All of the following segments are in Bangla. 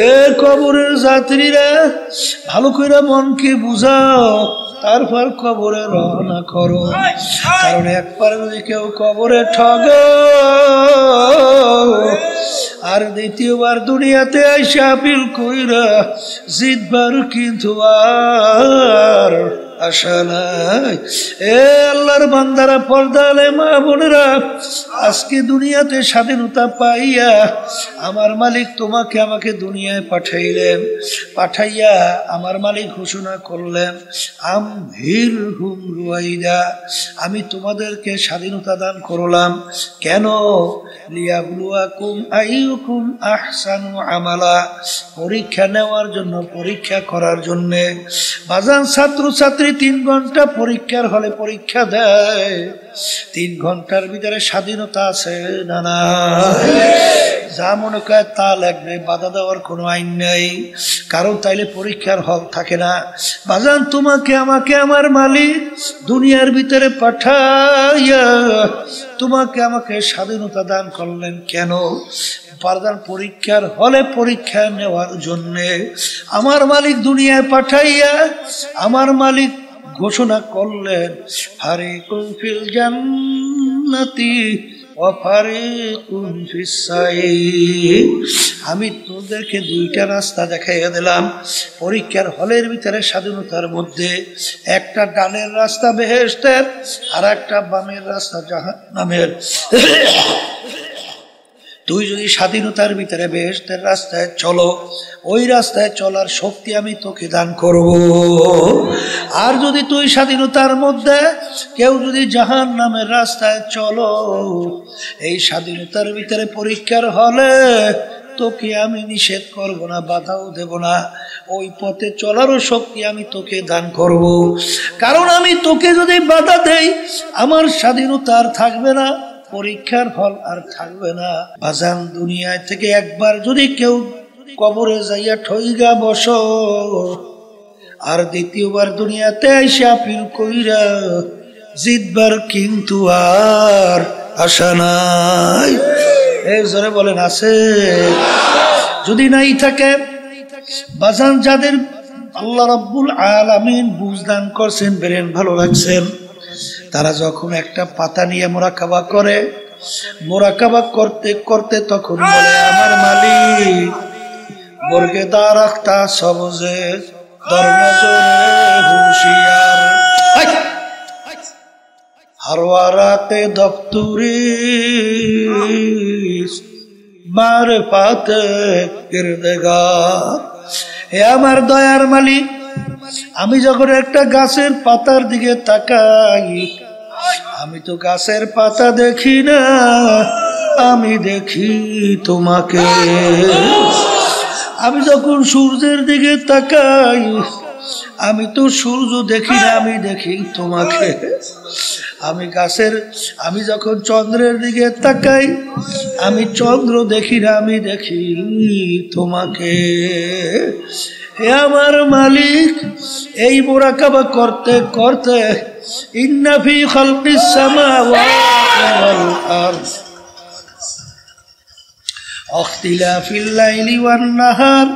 এ কবরের যাত্রীরা ভালো করে মনকে বুঝাও, তারপর কবরে রওনা করো। কারণ একবার যদি কেউ কবরে ঠগ আর দ্বিতীয়বার দুনিয়াতে আইসা আপিল কইরা জিতবার কিন্তু আর আশা নাই। এ আল্লাহর বান্দারা, পর্দা আলে মা বোনেরা, আজকে দুনিয়াতে স্বাধীনতা পাইয়া আমার মালিক তোমাকে আমাকে দুনিয়ায় পাঠাইলেন। পাঠাইয়া আমার মালিক ঘোষণা করলেন, আম ভির হুম রুয়াইদা, আমি তোমাদেরকে স্বাধীনতা দান করলাম। কেন? লিয়াবলুয়াকুম আইয়ুকুম আহসানু আমালা, পরীক্ষা নেওয়ার জন্য, পরীক্ষা করার জন্য। বাজান ছাত্র ছাত্রী 3 ঘন্টা পরীক্ষার হলে পরীক্ষা দেয়, 3 ঘন্টার ভিতরে স্বাধীনতা আছে না না? যা মনে করে তা লাগবে, বাধা দেওয়ার কোনো আইন নেই, কারণ তাইলে পরীক্ষার হল থাকে না। বাজান তোমাকে আমাকে আমার মালিক দুনিয়ার ভিতরে পাঠাইয়া তোমাকে আমাকে স্বাধীনতা দান করলেন। কেন? বাজান পরীক্ষার হলে পরীক্ষা নেওয়ার জন্যে আমার মালিক দুনিয়ায় পাঠাইয়া আমার মালিক ঘোষণা করলেন, ফারিকুন ফিল জান্নাতি ওয়া ফারিকুন ফিস সাইর। আমি তোদেরকে 2টা রাস্তা দেখাইয়া দিলাম পরীক্ষার হলের ভিতরে স্বাধীনতার মধ্যে। একটা ডানের রাস্তা বেহেশতের, আর একটা বামের রাস্তা জাহান্নামের। তুই যদি স্বাধীনতার ভিতরে বেহেশতের রাস্তায় চলো, ওই রাস্তায় চলার শক্তি আমি তোকে দান করব। আর যদি তুই স্বাধীনতার মধ্যে কেউ যদি জাহান্নামের রাস্তায় চলো, এই স্বাধীনতার ভিতরে পরীক্ষার হলে তোকে আমি নিষেধ করব না, বাধাও দেব না, ওই পথে চলারও শক্তি আমি তোকে দান করব। কারণ আমি তোকে যদি বাধা দেই, আমার স্বাধীনতা আর থাকবে না, পরীক্ষার ফল আর থাকবে না। বাজান দুনিয়ায় থেকে একবার যদি কেউ কবরে যাইয়া ঠইগা বসো, আর দ্বিতীয়বার দুনিয়াতে আইসা আপিল কইরা জিতবার কিন্তু আর আশা নাই। এই জোরে বলেন আছে? যদি নাই থাকে বাজান, যাদের আল্লাহ রাব্বুল আলামিন বুঝদান করছেন, ব্রেন ভালো রাখছেন, তারা যখন একটা পাতা নিয়ে মোরাকাবা করে, মোরাকাবা করতে করতে তখন বলে, আমার মালিক বর্গে দারাখতা সবজে দরনজরে হুশিয়ার, হারওয়ারাতে দফতুরি মারফাতে কিরদেগার। হে আমার দয়ার মালিক, আমি যখন একটা গাছের পাতার দিকে তাকাই, আমি তো গাছের পাতা দেখি না, আমি দেখি তোমাকে। আমি যখন সূর্যের দিকে তাকাই, আমি তো সূর্য দেখি না, আমি দেখি তোমাকে। আমি যখন চন্দ্রের দিকে তাকাই, আমি চন্দ্র দেখি না, আমি দেখি তোমাকে। হে আমার মালিক, এই মুরাকাবা করতে করতে ইন্না ফি খালকিস সামাওয়াতি ওয়াল আরদ ইখতিলাফিল লাইলি ওয়ান নাহার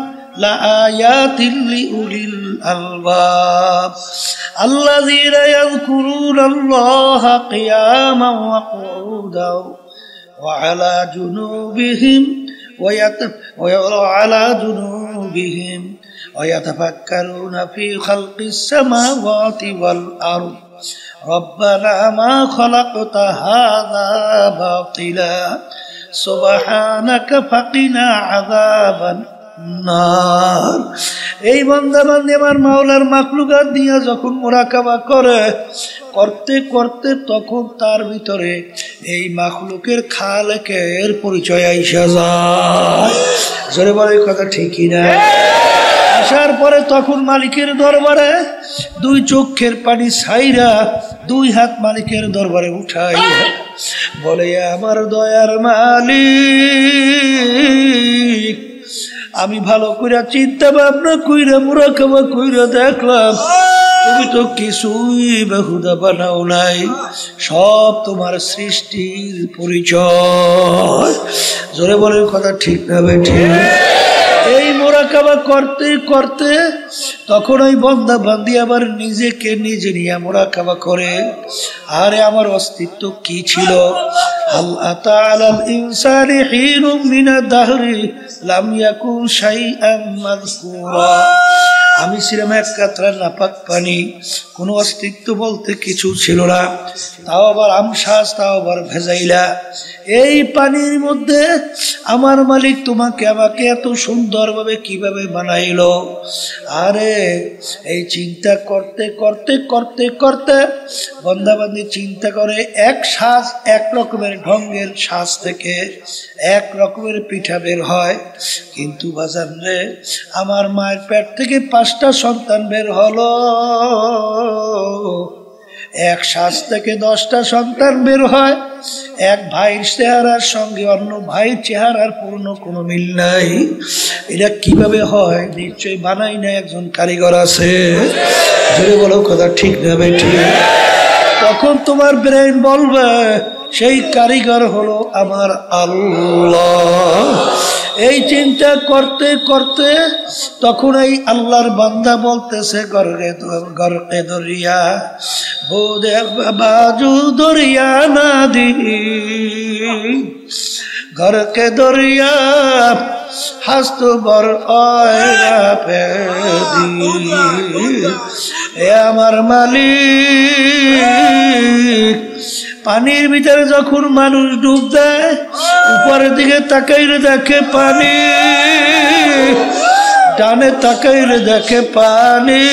লাআয়াতিন লিউলিল আলবাব আল্লাযীনা ইয়াযকুরুনাল্লাহা কিয়ামান ওয়া qu'udan ওয়া আলা জুনুবিহিম وعلى جنوبهم ويتفكرون في خلق السماوات والأرض ربنا ما خلقت هذا باطلا سبحانك فقنا عذاب النار। এই বান্দা বান্দি আমার মাওলার মাখলুকাত নিয়ে যখন মুরাকাবা করে, করতে করতে তখন তার ভিতরে এই মাখলুকের খালেকের পরিচয় আইসা যায়। জোরে বলে কথা ঠিকই না? আসার পরে তখন মালিকের দরবারে 2 চোখের পানি ছাইরা 2 হাত মালিকের দরবারে উঠাই বলে, আমার দয়ার মালিক, আমি ভালো করে চিন্তা ভাবনা কইরা মুরাকাবা কইরা দেখলাম, তুমি তো কিছুই বেহুদা বানাও নাই, সব তোমার সৃষ্টির পরিচয়। জোরে বলে কথা ঠিক না বেঠিক? এই মোরাকাবা করতে করতে তখন ওই বান্দা বান্দি আবার নিজেকে নিজে নিয়ে মোরাকাবা করে, আরে আমার অস্তিত্ব কি ছিল? হাল আতা আলাল ইনসানি হিনুম মিনাদ দাহরি লাম ইয়াকুন শাইআন মাযকুরা। আমি ছিলাম এক কাতরা নাপাক পানি, কোনো অস্তিত্ব বলতে কিছু ছিল না, তাও আবার আমশ্বাস, তাও আবার ভেজাইলা। এই পানির মধ্যে আমার মালিক তোমাকে আমাকে এত সুন্দরভাবে কিভাবে বানাইলো? আরে এই চিন্তা করতে করতে করতে করতে বন্দাবান্দি চিন্তা করে, এক শ্বাস এক রকমের ঢঙ্গের শ্বাস থেকে এক রকমের পিঠা বের হয়, কিন্তু বাজান রে আমার মায়ের পেট থেকে 5টা সন্তান বের হলো, এক শ্বাস থেকে 10টা সন্তান বের হয়। এক ভাইয়ের চেহারার সঙ্গে অন্য ভাইয়ের চেহারার পূর্ণ কোনো মিল নাই। এটা কিভাবে হয়? নিশ্চয়ই বানাই না, একজন কারিগর আছে। যদি বলো কথা ঠিক না ঠিক, তখন তোমার ব্রেন বলবে সেই কারিগর হলো আমার আল্লাহ। এই চিন্তা করতে করতে তখন এই আল্লাহর বান্দা বলতেছে, গরকে দরিয়া বোদে বাজু দরিয়া না দি, গরকে দরিয়া হাস্ত বর পেদি। এ আমার মালিক, পানির ভিতরে যখন মানুষ ডুব দেয়, উপরের দিকে তাকাইলে দেখে পানি, ডানে তাকাইলে দেখে পানি,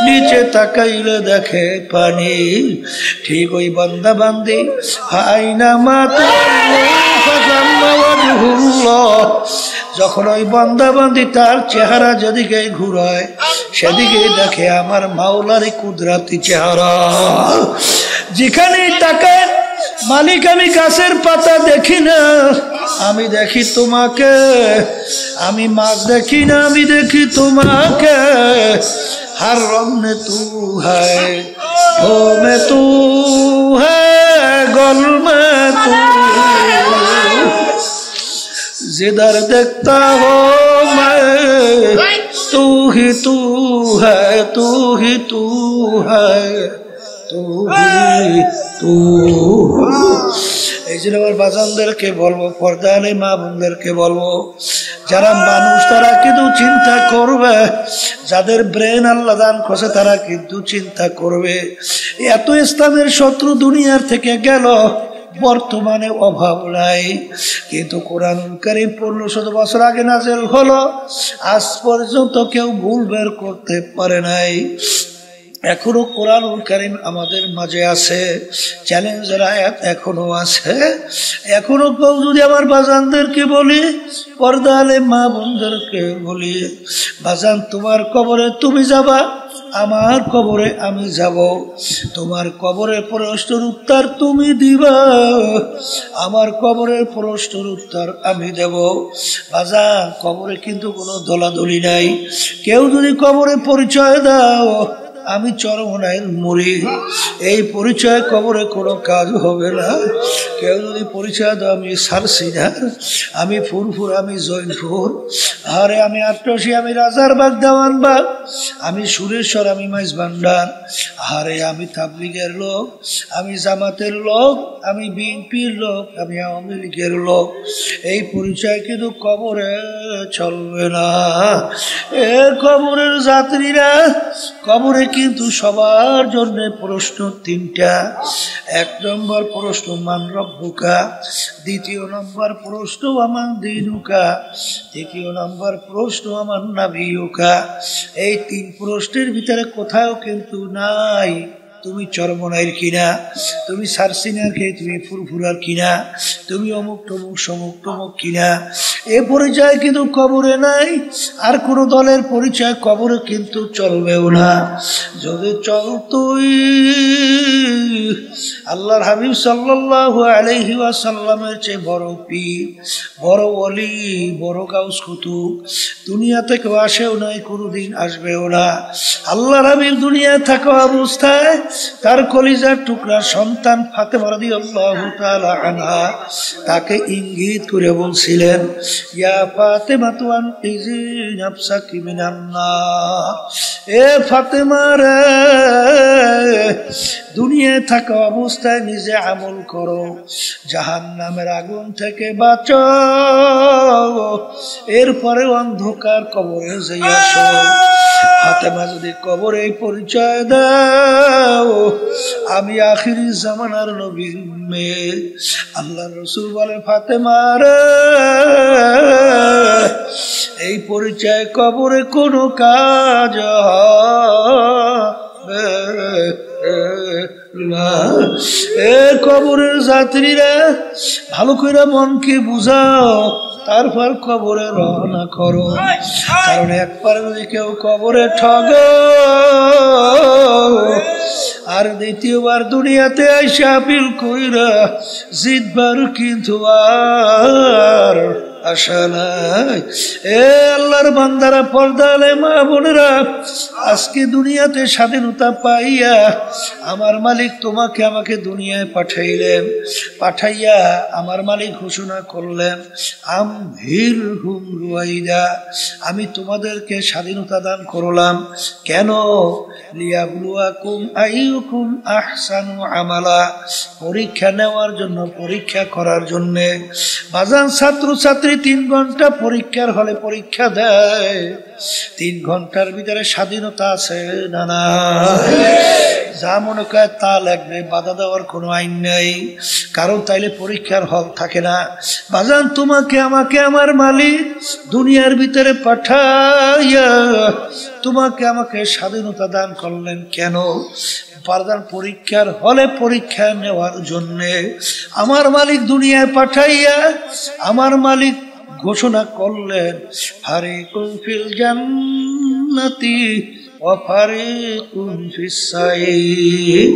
নিচে তাকাইলে দেখে পানি। ঠিক ওই বান্দা বান্দি আইনা মাতা যখন ওই বান্দা বান্দি তার চেহারা যেদিকে ঘুরায় সেদিকে দেখে আমার মাওলারি কুদরতি চেহারা। যেখানে তাকায় মালিক, আমি গাছের পাতা দেখি না, আমি দেখি তোমাকে। আমি মাছ দেখি না, আমি দেখি তোমাকে। हर रंग में तू है, हो में तू है, गल में तू, जिधर देखता हो मैं तू ही तू है, तू ही तू है, तू ही तू। এই জন্য আমার বাজানদেরকে বলবো, পর্দালে মা বোনদেরকে বলবো, যারা মানুষ তারা কিন্তু চিন্তা করবে, যাদের ব্রেন আল্লাহ দান করছে তারা কিন্তু চিন্তা করবে। এত ইসলামের শত্রু দুনিয়ার থেকে গেল, বর্তমানে অভাব নাই, কিন্তু কোরআন কারীম 1500 বছর আগে নাযিল হলো, আজ পর্যন্ত কেউ ভুল বের করতে পারে নাই। এখনো কোরআনুল কারীম আমাদের মাঝে আছে, চ্যালেঞ্জের আয়াত এখনো আছে। এখনো কেউ যদি আমার বাজানদেরকে বলি, পর্দালে মা বোনদেরকে বলি, বাজান তোমার কবরে তুমি যাবা, আমার কবরে আমি যাব, তোমার কবরের প্রশ্নের উত্তর তুমি দিবা, আমার কবরের প্রশ্নের উত্তর আমি দেব। বাজান কবরে কিন্তু কোনো দলাদলি নাই। কেউ যদি কবরে পরিচয় দাও আমি চরমনায় মরি, এই পরিচয় কবরে কোনো কাজ হবে না। কেউ যদি পরিচয় দাও আমি সারসিনার, আমি ফুরফুর, আমি জৈনপুর, আরে আমি আট্টসি, আমি রাজারবাগ দেওয়ানবাগ, আমি সুরেশ্বর, আমি মাইজ ভান্ডার, আরে আমি তাবলিগের লোক, আমি জামাতের লোক, আমি বিএনপির লোক, আমি আওয়ামী লীগের লোক, এই পরিচয় কিন্তু কবরে চলবে না। এ কবরের যাত্রীরা, কবরে কিন্তু সবার জন্য প্রশ্ন 3টা। 1 নম্বর প্রশ্ন মান রব্বুকা, 2 নম্বর প্রশ্ন আমান দীনুকা, 3 নম্বর প্রশ্ন আমান নাবিয়ুকা। এই 3 প্রশ্নের ভিতরে কোথাও কিন্তু নাই তুমি চরমনাইর কিনা, তুমি সারসিনার খেয়ে তুমি ফুরফুরার কিনা, তুমি অমুক টমুক সমুক টমুক কিনা, এ পরিচয় কিন্তু কবরে নাই। আর কোন দলের পরিচয় কবরে কিন্তু চলবেও না। যদি চলতই আল্লাহর হাবিব সাল্লাল্লাহু আলাইহি ওয়াসাল্লামের চেয়ে বড় পীর, বড় ওলি, বড় গাউস কুতুব দুনিয়া থেকে আসেও নাই, কোনোদিন আসবেও না। আল্লাহর হাবিব দুনিয়ায় থাকা অবস্থায় তার কলিজার টুকরা সন্তান ফাতেমা রাদিয়াল্লাহু তাআলা আনহা তাকে ইঙ্গিত করে বলছিলেন, ইয়া ফাতেমা তু আনকিজি নাফসাকি মিনান নার, এ ফাতেমা রে, দুনিয়ায় থাকা অবস্থায় নিজে আমল করো, জাহান্নামের আগুন থেকে বাঁচো, এরপরে অন্ধকার কবরে যাই আসো। ফাতেমা যদি কবরে পরিচয় দাও আমি আখিরি জামানার নবীর মেয়ে, আল্লাহর রাসূল বলে, ফাতেমা রে, এই পরিচয় কবরে কোনো কাজ এ কবরের যাত্রীরা ভালো করে মনকে বুঝাও, তারপর কবরে রওনা করো। কারণ একবার যদি কেউ কবরে ঠগো আর দ্বিতীয়বার দুনিয়াতে আইসা আপিল কইরা জিতবার কিন্তু আর আশা নাই। এ আল্লাহর বান্দারা, পর্দালে মা বোনেরা, আজকে দুনিয়াতে স্বাধীনতা পাইয়া আমার মালিক তোমাকে আমাকে দুনিয়ায় পাঠাইলেন, পাঠাইয়া আমার মালিক ঘোষণা করলেন, আমহিরহুম রুয়াইদা, আমি তোমাদেরকে স্বাধীনতা দান করলাম। কেন? লিয়াবলুয়াকুম আইয়ুকুম আহসানু আমালা, পরীক্ষা নেওয়ার জন্য, পরীক্ষা করার জন্য। বাজান ছাত্র ছাত্রী 3 ঘন্টা পরীক্ষার হলে পরীক্ষা দেয়, 3 ঘন্টার ভিতরে স্বাধীনতা আছে না না? যা মনে করে তা লাগবে, বাধা দেওয়ার কোনো আইন নেই, কারণ তাইলে পরীক্ষার হল থাকে না। বাজান তোমাকে আমাকে আমার মালিক দুনিয়ার ভিতরে পাঠাইয়া তোমাকে আমাকে স্বাধীনতা দান করলেন। কেন? বাজান পরীক্ষার হলে পরীক্ষা নেওয়ার জন্য আমার মালিক দুনিয়ায় পাঠাইয়া আমার মালিক ঘোষণা করলেন, ফারিকুন ফিল জান্নাতি ওয়া ফারিকুন ফিস সাইর,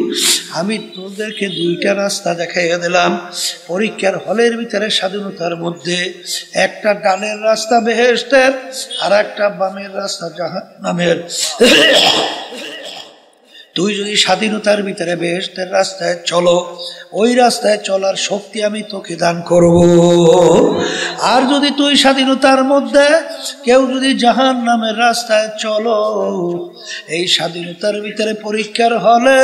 আমি তোদেরকে 2টা রাস্তা দেখাইয়া দিলাম পরীক্ষার হলের ভিতরে স্বাধীনতার মধ্যে। একটা ডানের রাস্তা বেহেশতের, আর একটা বামের রাস্তা জাহান্নামের। তুই যদি স্বাধীনতার ভিতরে বেহেশতের রাস্তায় চলো, ওই রাস্তায় চলার শক্তি আমি তোকে দান করব। আর যদি তুই স্বাধীনতার মধ্যে কেউ যদি জাহান্নামের রাস্তায় চলো, এই স্বাধীনতার ভিতরে পরীক্ষার হলে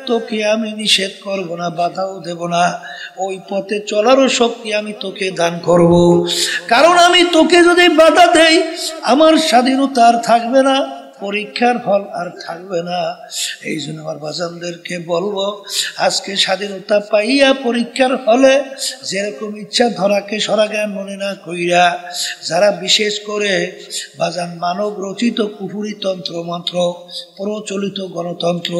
তোকে আমি নিষেধ করব না, বাধাও দেব না, ওই পথে চলারও শক্তি আমি তোকে দান করব। কারণ আমি তোকে যদি বাধা দেই আমার স্বাধীনতা আর থাকবে না, পরীক্ষার হল আর থাকবে না। এই জন্য আমার বাজানদেরকে বলবো, আজকে স্বাধীনতা পাইয়া পরীক্ষার হলে যেরকম ইচ্ছা ধরাকে সরাজ্ঞান মনে না কইরা, যারা বিশেষ করে বাজান মানব রচিত কুফুরি তন্ত্র মন্ত্র, প্রচলিত গণতন্ত্র,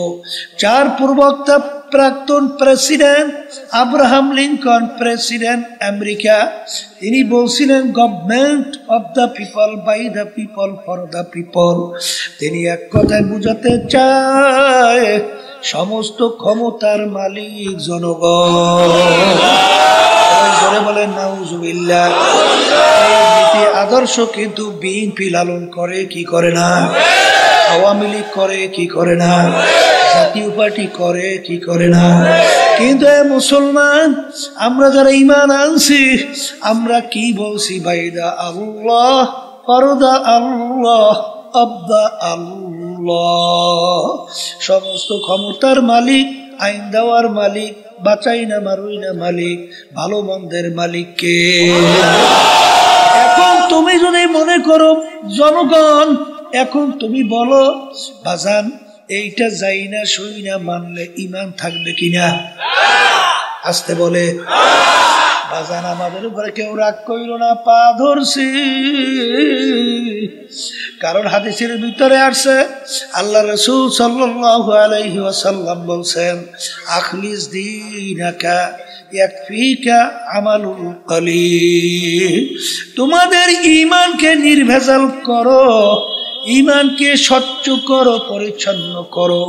যার প্রবক্তা প্রাক্তন president Abraham Lincoln, president America, তিনি বলছিলেন, government of the people, by the people, for the people. তিনি এক কথায় বুঝাতে চায় সমস্ত ক্ষমতার মালিক জনগণ। জোরে বলেন নাউজুবিল্লাহ। এই আদর্শ কিন্তু বিএনপি লালন করে কি করে না, আওয়ামী লীগ করে কি করে না, জাতীয় পার্টি করে কি করে না। কিন্তু মুসলমান আমরা যারা ঈমান আনছি, আমরা কি বলছি? বাইদা আল্লাহ, পরদা আল্লাহ, আব্দা আল্লাহ। সমস্ত ক্ষমতার মালিক, আইন দেওয়ার মালিক, বাঁচাই না মারুই না মালিক, ভালো মন্দের মালিক কে? এখন তুমি যদি মনে করো জনগণ, এখন তুমি বলো বাজান, এইটা যাই না সই না মানলে ইমান থাকবে কিনা? আসতে বলে বাজান, আমাদের উপরে কেউ রাগ কইল না, পা ধরছি। কারণ হাদিসের ভিতরে আসছে, আল্লাহ রাসূল সাল্লাল্লাহু আলাইহি ওয়াসাল্লাম বলছেন, আখলিস দীনাকা ইয়াকফিকা আমালুল কলিল। তোমাদের ঈমানকে নির্ভেজাল করো, ঈমানকে স্বচ্ছ করো, পরিচ্ছন্ন করো।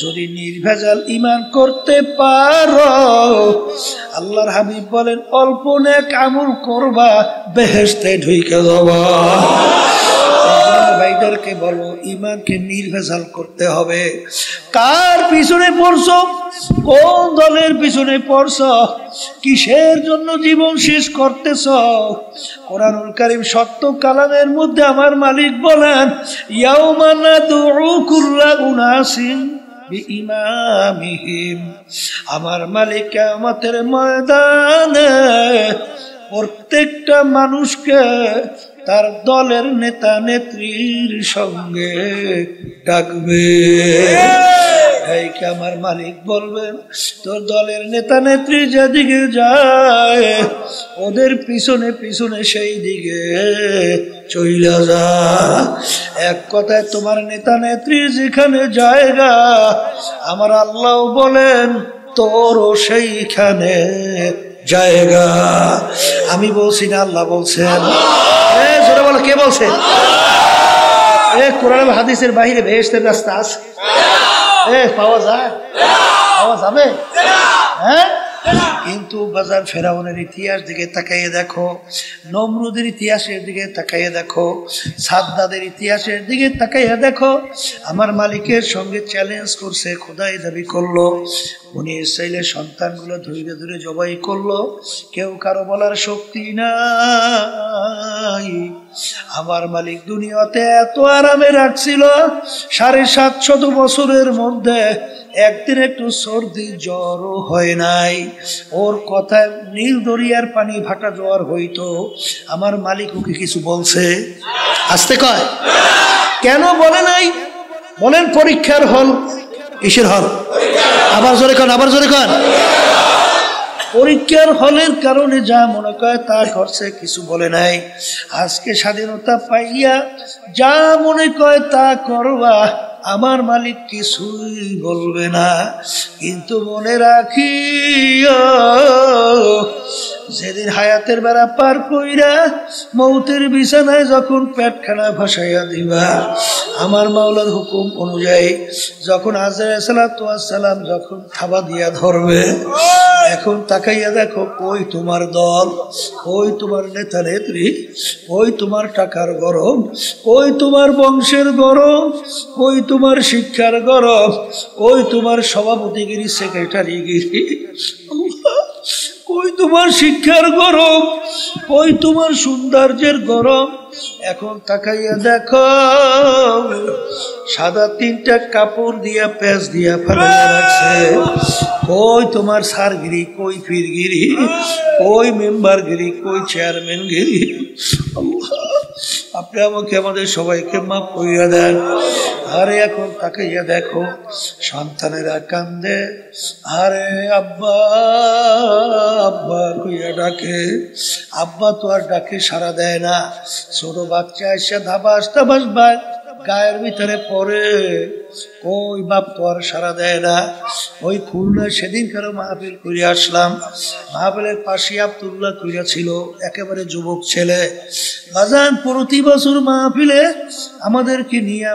যদি নির্ভেজাল ঈমান করতে পারো, আল্লাহর হাবিব বলেন, অল্প নেক আমল করবা, বেহেশতে ঢুকে যাবা। ভাই ভাইদেরকে বলো ঈমানকে নির্ভেজাল করতে হবে। কার পিছনে পড়ছো? কোন দলের পিছনে পড়ছো? কিসের জন্য জীবন শেষ করতেছ? কোরআনুল কারীম সত্য কালামের মধ্যে আমার মালিক বলেন, ইয়াউমা নাদউ কুল্লা উনাসিন বিইমামিহিম। আমার মালিক কিয়ামতের ময়দানে প্রত্যেকটা মানুষকে তার দলের নেতা নেত্রীর সঙ্গে ডাকবে। আমার মালিক বলবেন, তোর দলের নেতা নেত্রী যেদিকে যায় ওদের পিছনে পিছনে সেই দিকে চইলা যা। এক কথায় তোমার নেতা নেত্রী যেখানে জায়গা, আমার আল্লাহ বলেন তোরও সেইখানে জায়গা। আমি বলছি না, আল্লাহ বলছেন। জোরে বলো, কে বলছে? কোরআন হাদিসের বাইরে বেহেশতের রাস্তা আছে? পাওয়া যায়? পাওয়া যাবে? হ্যাঁ। কিন্তু বাজার ফেরাউনের ইতিহাস দিকে তাকাইয়ে দেখো, নমরুদের ইতিহাসের দিকে তাকাইয়ে দেখো, সাদ্দাদের ইতিহাসের দিকে তাকাইয়ে দেখো। আমার মালিকের সঙ্গে চ্যালেঞ্জ করছে, খোদাই দাবি করলো, বনি ইসরাইলের সন্তানগুলো ধীরে ধীরে জবাই করলো, কেউ কারো বলার শক্তি নাই। আমার মালিক দুনিয়াতে এত আরামে রাখছিল, ৭৫০ বছরের মধ্যে একদিন একটু সর্দি জ্বরও হয় নাই। ওর কথায় নীল দরিয়ার পানি ভাটা জ্বর হইতো। আমার মালিক ওকে কিছু বলছে? আসতে কয় কেন বলে নাই? বলেন পরীক্ষার হল। কিসের হল? আবার জোরে কন, আবার জোরে কন। পরীক্ষার হলের কারণে যা মনে করে তা করছে, কিছু বলে নাই। আজকে স্বাধীনতা পাইয়া যা মনে করে তা করবা, আমার মালিক কিছুই বলবে না। কিন্তু মনে রাখি, যেদিন হায়াতের বেড়া পার কইরা মৌতের বিছানায় যখন পেটখানা ভাসাইয়া দিবা, আমার মাওলার হুকুম অনুযায়ী যখন আজরাইল সালাতু সালাম যখন থাবা দিয়া ধরবে, এখন তাকাইয়া দেখো কই তোমার দল, কই তোমার নেতা নেত্রী, কই তোমার টাকার গরম, কই তোমার বংশের গরম, কই তোমার শিক্ষার গরম, কই তোমার সভাপতিগিরি, সেক্রেটারিগিরি, কই তোমার শিক্ষার গরম, কই তোমার সৌন্দর্যের গরম। এখন তাকাইয়া দেখো, সাদা 3টা কাপড় দিয়া পেঁচ দিয়া ফেলাইয়া রাখছে। কই তোমার সারগিরি, কই পীরগিরি, কই মেম্বারগিরি, কই চেয়ারম্যানগিরি। আপনি আমাকে আমাদের সবাইকে মাফ করিয়া দেন। আরে এখন তাকাইয়া দেখো, সন্তানেরা কান্দে, আরে আব্বা আব্বা কইয়া ডাকে, আব্বা তো আর ডাকে সাড়া দেয় না। ছোট বাচ্চা এসে ধাবাস ধাবাস গায়ের ভিতরে পড়ে, ওই বাপ তো আর সাড়া দেয় না। ওই খুলনা সেদিন কারো মাহফিল করে আসলাম, মাহফিলের পাশে আব্দুল্লাহ কইরা ছিল, একেবারে যুবক ছেলে। বাজান প্রতি বছর মাহফিলে আমাদেরকে নিয়ে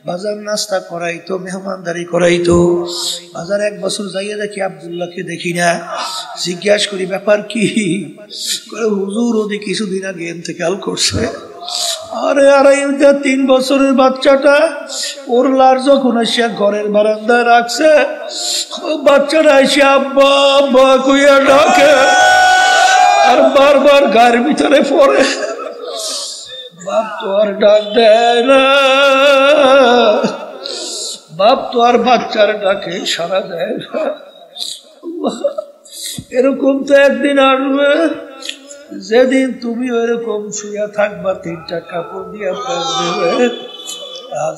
বাজার নাস্তা করাইতো, মেহমানদারি করাইতো। বাজার এক বছর যাইয়া দেখি আব্দুল্লাহকে দেখি না। জিজ্ঞাস করি ব্যাপার কি? হুজুর ওদের কিছুদিন আগে ইন্তেকাল করছে। আরে 3 বছরের বাচ্চাটা, ওর লার যখন আসিয়া ঘরের বারান্দায় রাখছে, বাচ্চাটা এসে আব্বা আব্বা কইয়া ডাকে, আর বারবার গায়ের ভিতরে পড়ে। বাপ তো আর ডাক দেয় না, বাপ তো আর বাচ্চার ডাকে সাড়া দেয় না। এরকম তো একদিন আসবে যেদিন তুমি ওইরকম শুয়া থাকবা, 3টা কাপড় দিয়া পেঁচ দেবে,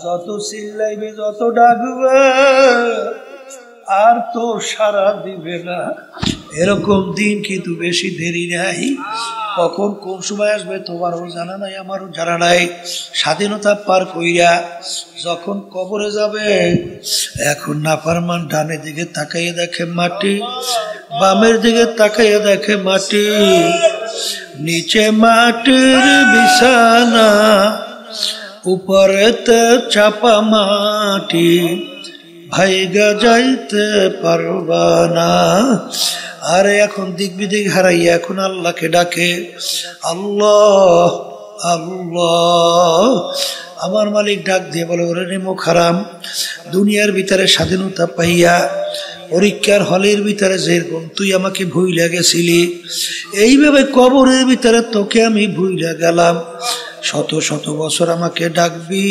যত চিল্লাইবে, যত ডাকবে, আর তো সারা দিবে না। এরকম দিন কিন্তু বেশি দেরি নাই। কখন কোন সময় আসবে তোমারও জানা নাই, আমারও জানা নাই। স্বাধীনতা পার কইরা যখন কবরে যাবে, এখন নাফরমান ডানে দিকে তাকাইয়ে দেখে মাটি, বামের দিকে তাকাইয়ে দেখে মাটি, নিচে মাটির বিছানা, উপরেতে চাপা মাটি, ভাইগা যাইতে পারবা না। আরে এখন দিক বিদিক হারাইয়া এখন আল্লাহকে ডাকে, আল্লাহ আল্লাহ আমার মালিক ডাক দিয়ে বলে, ওরে নেমুখ হারাম, দুনিয়ার ভিতরে স্বাধীনতা পাইয়া পরীক্ষার হলের ভিতরে যেরকম তুই আমাকে ভুইলা গেছিলি, এইভাবে কবরের ভিতরে তোকে আমি ভুইলা গেলাম। শত শত বছর আমাকে ডাকবি,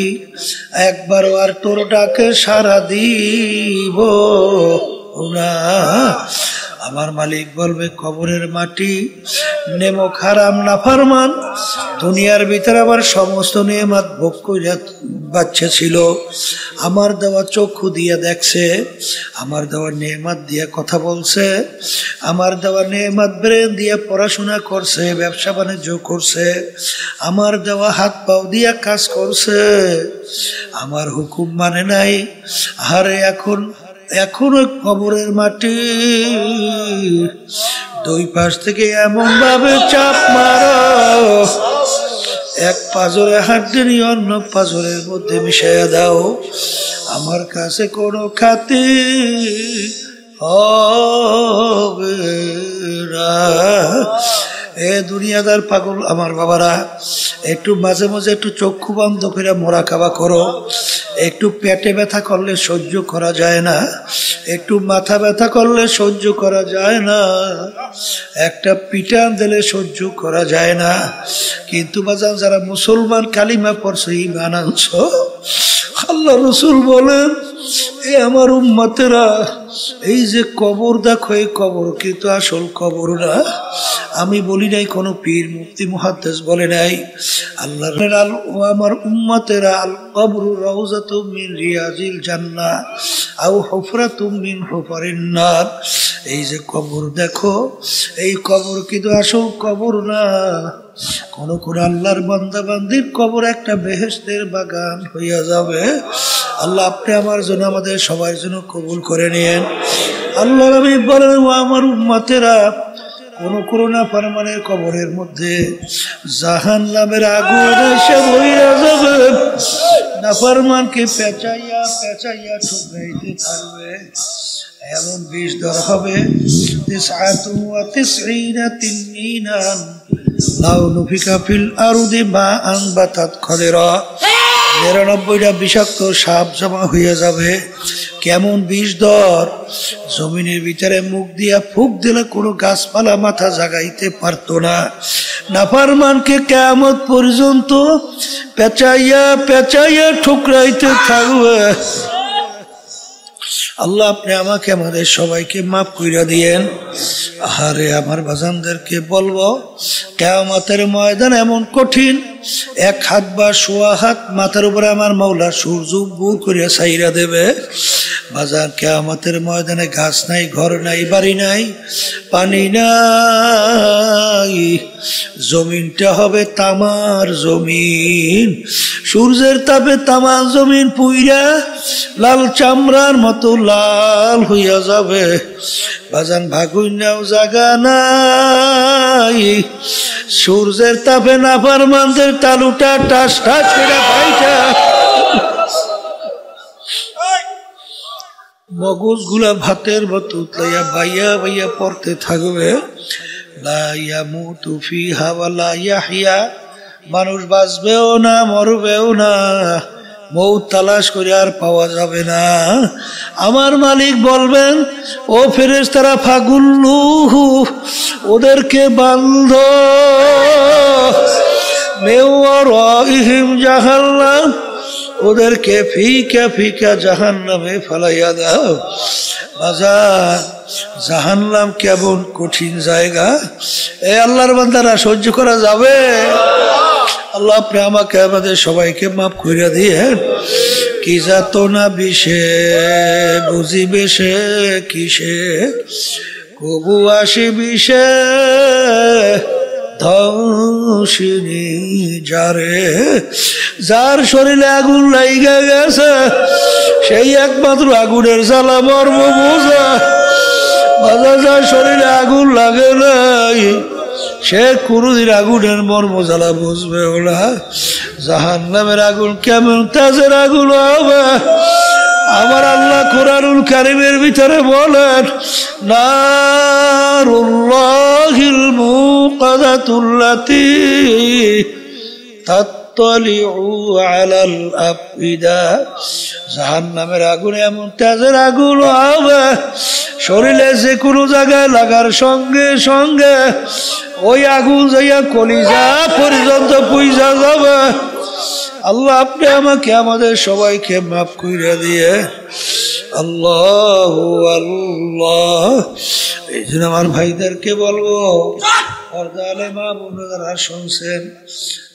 একবারও আর তোর ডাকে সাড়া দিব না। আমার মালিক বলবে, কবরের মাটি নেমুখ হারাম নাফরমান দুনিয়ার ভিতরে আমার সমস্ত নেয়ামত ভোগ করে বাচ্চা ছিল, আমার দেওয়া চক্ষু দিয়ে দেখছে, আমার দেওয়া নেয়ামত দিয়ে কথা বলছে, আমার দেওয়া নেয়ামত ব্রেন দিয়ে পড়াশোনা করছে, ব্যবসা বাণিজ্য করছে, আমার দেওয়া হাত পাও দিয়ে কাজ করছে, আমার হুকুম মানে নাই। আরে এখনো কবরের মাটি দুই পাশ থেকে এমন ভাবে চাপ মারো, এক পাজরে হাড্ডি অন্য পাজরের মধ্যে মিশাইয়া দাও, আমার কাছে কোনো খাতি হবে না। এ দুনিয়াদার পাগল আমার বাবারা, একটু মাঝে মাঝে একটু চক্ষু বন্ধ করে মোরাকাবা করো। একটু পেটে ব্যথা করলে সহ্য করা যায় না, একটু মাথা ব্যথা করলে সহ্য করা যায় না, একটা পিটান দিলে সহ্য করা যায় না, কিন্তু বাজান যারা মুসলমান কালিমা পড়ছে, ঈমান আনছো, আল্লাহ রসুল বলেন, এ আমার উম্মতেরা, এই যে কবর দেখো, এই কবর কিন্তু আসল কবর না। আমি বলি নাই, কোনো পীর মুফতি মুহাদ্দিস বলে নাই। আল্লাহ ও আমার উম্মতেরা, আল কবরু রাউযাতুম মিন রিয়াজিল জান্নাহ আও হুফরাতুম মিন হুফারিন নার। এই যে কবর দেখো, এই কবর কিন্তু আসল কবর না। কোন কোন আল্লাহর বান্দা বান্দির কবর একটা বেহেশতের বাগান হইয়া যাবে। আল্লাহ আপনি আমার জন্য, আমাদের সবার জন্য কবুল করে নিয়েন। আল্লাহ নবী বলেন, ও আমার উম্মতেরা, কোন করোনা ফরমানের কবরের মধ্যে জাহান্নামের আগুন এসে বইরা যাবে, নাফরমানকে পেঁচাইয়া পেঁচাইয়া ঠুকরাইতে থাকবে। এমন বিষ দর হবে, 99 তিনমিনান লাউ নুফিকা ফিল আরদি মা আনবাতাত খদেরা। 99টা বিষাক্ত সাপ জমা হইয়া যাবে। কেমন বিষ দর, জমিনের ভিতরে মুখ দিয়া ফুক দিলে কোনো গাছপালা মাথা জাগাইতে পারতো না। নাফরমানকে কিয়ামত পর্যন্ত পেঁচাইয়া পেঁচাইয়া ঠুকরাইতে থাকবে। আল্লাহ আপনি আমাকে, আমাদের সবাইকে মাফ কইরা দিয়েন। আরে আমার বাজানদেরকে বলবো, কিয়ামতের ময়দান এমন কঠিন, এক হাত বা সোয়া হাত মাথার উপরে আমার মাওলা সূর্য বুর করিয়া ছাইরা দেবে। বাজার কিয়ামতের ময়দানে গাছ নাই, ঘর নাই, বাড়ি নাই, পানি নাই, জমিনটা হবে তামার জমিন। সূর্যের তাপে তামার জমিন পুইরা লাল চামড়ার মতো লাল হইয়া যাবে। বাজান ভাগুইনাও জাগা নাই, সূর্যের তাপে নাফরমানদের তালুটা টাস টাস করে পাইটা মগজ গুলা ভাতের মতো উতলাইয়া বাইয়া বাইয়া পড়তে থাকবে। লা ইয়ামুতু ফিহা ওয়া লা ইয়াহইয়া, মানুষ বাঁচবেও না মরবেও না, মৌত তালাশ করে আর পাওয়া যাবে না। আমার মালিক বলবেন, ও ফেরেশতারা ফাগুল্লুহু, ওদেরকে বান্ধ, মিওয়ারাইহিম জাহান্নাম, ওদেরকে ফিকা ফিকা জাহান্নামে ফেলাইয়া দাও। বাজার জাহান্নাম কেমন কঠিন জায়গা, এ আল্লাহর বান্দারা সহ্য করা যাবে? আল্লাহ আপনি আমাকে, আমাদের সবাইকে মাফ কইরা দিয়েন। কি যাতনা বিষে বুঝিবে সে কিসে, কবু আসি বিষে ধ্বংসিনী যারে। যার শরীরে আগুন লাইগা গেছে, সেই একমাত্র আগুনের জ্বালা মর্ম বোঝা। বাজার যার শরীরে আগুন লাগে নাই, সে কোনদিন আগুনের মর্ম জ্বালা বুঝবে ওরা। জাহান্নামের আগুন কেমন তাজের আগুন হবে। আমার আল্লাহ কোরআনুল কারীমের ভিতরে বলেন, নারুল্লাহিল মুকাদাতুল্লাতী তাত্তালিউ আলাল আফইদা, জাহান্নামের আগুন এমন তেজের আগুন হবে, শরীরে যে কোনো জায়গায় লাগার সঙ্গে সঙ্গে ওই আগুন যাইয়া কলিজা পর্যন্ত পুইজা যাবে। আল্লাহ আপনি আমাকে আমাদের সবাইকে মাফ কইরা দিয়ে। আল্লাহু আল্লাহ। এই জন্য আমার ভাইদেরকে বলবো, পর্দালে মা বোনেরা শুনছেন,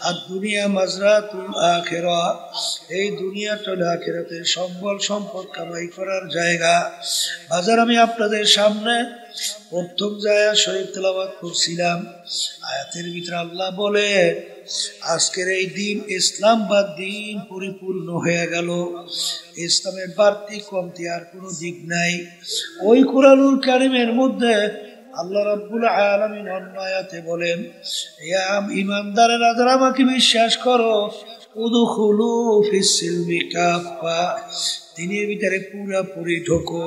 আর দুনিয়া মাজরাতুল আখিরা, এই দুনিয়াটা হলো আখিরাতের সম্বল সম্পদ কামাই করার জায়গা। বাজার আমি আপনাদের সামনে প্রথম জায়া শরীফ তেলাওয়াত করছিলাম, আয়াতের ভিতরে আল্লাহ বলে আজকের এই দিন ইসলাম বা দিন পরিপূর্ণ হয়ে গেল, ইসলামের বাড়তি কমতি আর কোনো দিক নাই। ওই কুরআনুল কারীমের মধ্যে আল্লাহ রাব্বুল আলামিন অন্য আয়াতে বলেন, ইয়া ঈমানদারেরা যারা আমাকে বিশ্বাস করো, উদখুলু ফিস সিলমি কাফা, দিনের ভিতরে পুরাপুরি ঢোকো।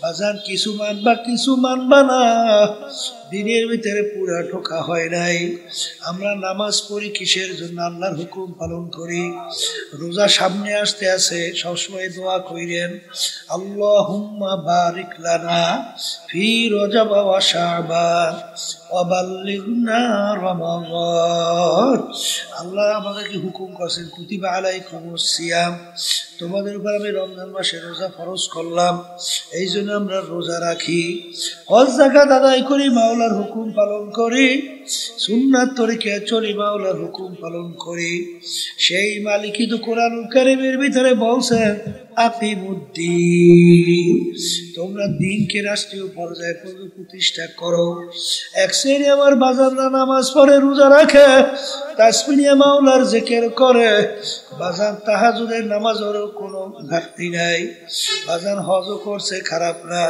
বাজার কিছু মানবা কিছু মানবা না, দিনের ভিতরে পুরা ঢোকা হয় নাই। আমরা নামাজ পড়ি কিসের জন্য? আল্লাহর হুকুম পালন করি। রোজা সামনে আসতে আছে, সবসময় দোয়া কইরেন, আল্লাহুম্মা বারিক লানা ফি রজব ওয়া শাবান ওয়া বাল্লিগনা রমাদান। আল্লাহ আমাদেরকে হুকুম করেছেন, কুতিবা আলাইকুমুস সিয়াম, তোমাদের উপর আমি রমজান মাসে রোজা ফরজ করলাম, এই জন্য আমরা রোজা রাখি। হজ যাকাত আদায় করি, মাওলার হুকুম পালন করি, সুন্নাত তরিকায় চলি, মাওলার হুকুম পালন করি। সেই মালিকই তো কোরআনুল কারীমের ভিতরে বলছেন, আকিমুদ্দিন, তোমরা দিনকে রাষ্ট্রীয় পর্যায়ে প্রতিষ্ঠা করো। এক শ্রেণী আমার বাজাররা নামাজ পড়ে, রোজা রাখে, তাসবিহ নিয়ে মাওলার জিকির করে, বাজার তাহাজ্জুদের নামাজেরও কোনো ঘাটতি নাই, বাজার হজও করছে, খারাপ না,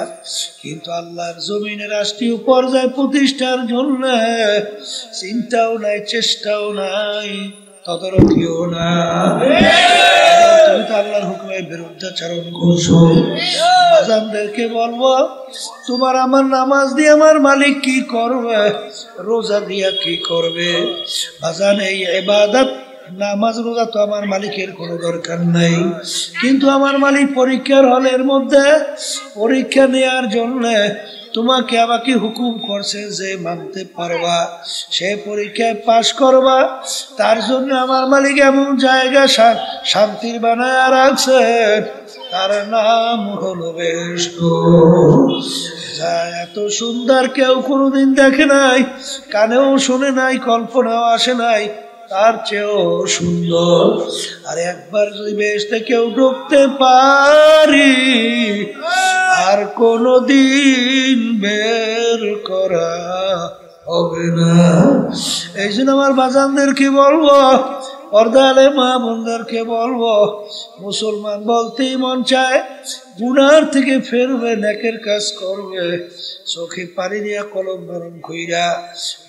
কিন্তু আল্লাহর জমিনে রাষ্ট্রীয় পর্যায়ে প্রতিষ্ঠার জন্য চিন্তাও নাই, চেষ্টাও নাই, তদারকিও না। তুমি তো আল্লাহর হুকুমের বিরুদ্ধাচরণ করছো। বাজানদেরকে বলবো, তোমার আমার নামাজ দিয়ে আমার মালিক কি করবে? রোজা দিয়া কি করবে? বাজান এই ইবাদত নামাজ রোজা তো আমার মালিকের কোনো দরকার নাই, কিন্তু আমার মালিক পরীক্ষার হলের মধ্যে পরীক্ষা নেওয়ার জন্য তোমাকে আমাকে হুকুম করছে যে মানতে পারবা, সে পরীক্ষায় পাশ করবা। তার জন্য আমার মালিক এমন জায়গা শান্তির বানায় রাখছেন, তার নাম হলো বেহেশত। যা এত সুন্দর কেউ কোনোদিন দেখে নাই, কানেও শুনে নাই, কল্পনাও আসে নাই, তার চেয়েও সুন্দর। আর একবার যদি বেহেশতে কেউ ঢুকতে পারি, আর কোনদিন বের করা হবে না। এই জন্য আমার বাজানদেরকে বলবো, পর্দালে মা বোনদেরকে বলবো, মুসলমান বলতেই মন চায়, গুনার থেকে ফেরবে, নেকের কাজ করবে, চোখে পানি নিয়ে কলম ধারণ কইরা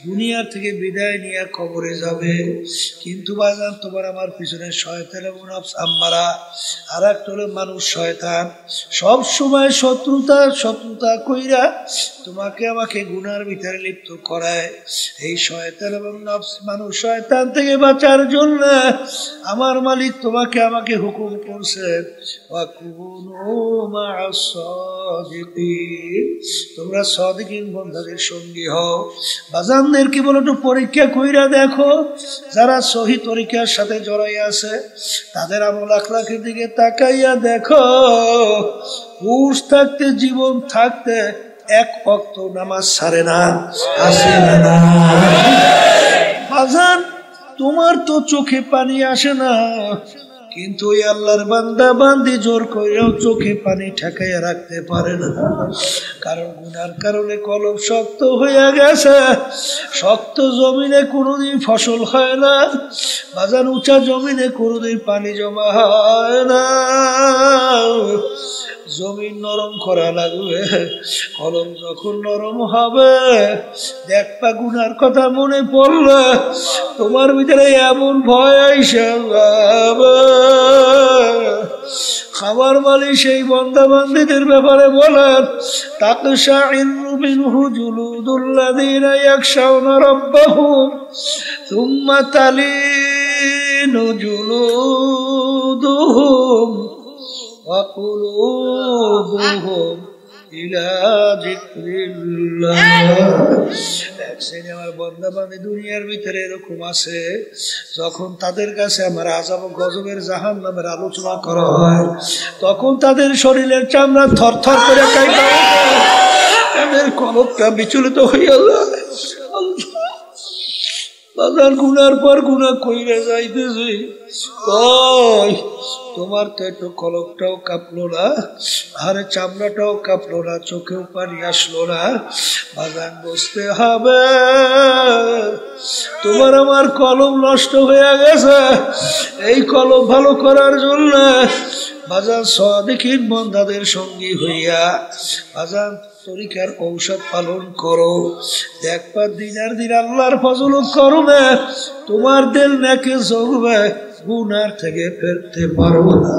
দুনিয়া থেকে বিদায় নিয়ে কবরে যাবে। কিন্তু বাজান তোমার আমার পিছনে শয়তান এবং নফস আম্মারা, আর একটা হলো মানুষ শয়তান, সব সময় শত্রুতা কইরা তোমাকে আমাকে গুনার ভিতরে লিপ্ত করায়। এই শয়তান এবং নফস মানুষ শয়তান থেকে বাঁচার জন্য আমার মালিক তোমাকে আমাকে হুকুম করছেন, তোমরা সাদিকিন বন্ধাদের সঙ্গী হও। বাজানদেরকে বলো একটু পরীক্ষা কইরা দেখো, যারা সহি তরিকার সাথে জড়াই আছে তাদের আমল আখলাকের দিকে তাকাইয়া দেখো, হুঁশ থাকতে জীবন থাকতে এক ওয়াক্ত নামাজ ছাড়ে না, আসে না। বাজান তোমার তো চোখে পানি আসে না, কিন্তু ওই আল্লাহর বান্দা বান্দি জোর করেও চোখে পানি ঠেকাইয়া রাখতে পারে না, কারণ গুনার কারণে কলম শক্ত হয়ে গেছে। শক্ত জমিনে কোনোদিন ফসল হয় না বাজান, উঁচা জমিনে কোনোদিন পানি জমা হয় না। জমিন নরম করা লাগবে, কলম যখন নরম হবে দেখবা গুনার কথা মনে পড়লে তোমার ভিতরে এমন ভয় আইসা যাবে। খাবার মালিক সেই বান্দা বান্দীদের ব্যাপারে বলেন, তাকশাইরু মিনহু জুলুদুল্লাযীনা ইয়াখশাউনা রাব্বাহুম সুম্মা তালিনু جلودهم وقلوبهم إلى ذكر الله এক শ্রেণী আমার বান্দা বান্দী দুনিয়ার ভিতরে এরকম আছে যখন তাদের কাছে আমার আযাব গজবের জাহান্নামের আলোচনা করা হয় তখন তাদের শরীরের চামড়া থরথর করে কাঁপে তাদের কলবটা বিচলিত হইয়া যায় বাজার গুনার পর গুনা কইরা যাইতেছে কই তোমার তো একটু কলবটাও কাঁপলো না আরে চামড়াটাও কাঁপলো না চোখেও পানি আসলো না বাজান বুঝতে হবে তোমার আমার কলব নষ্ট হয়ে গেছে এই কলব ভালো করার জন্য বাজান সাদিকিন বান্দাদের সঙ্গী হইয়া বাজান তরিকার ঔষধ পালন করো দেখবা দিনার দিন আল্লাহর ফজলত করবে তোমার দিল নাকি জগবে গুনার থেকে ফিরতে পারবো না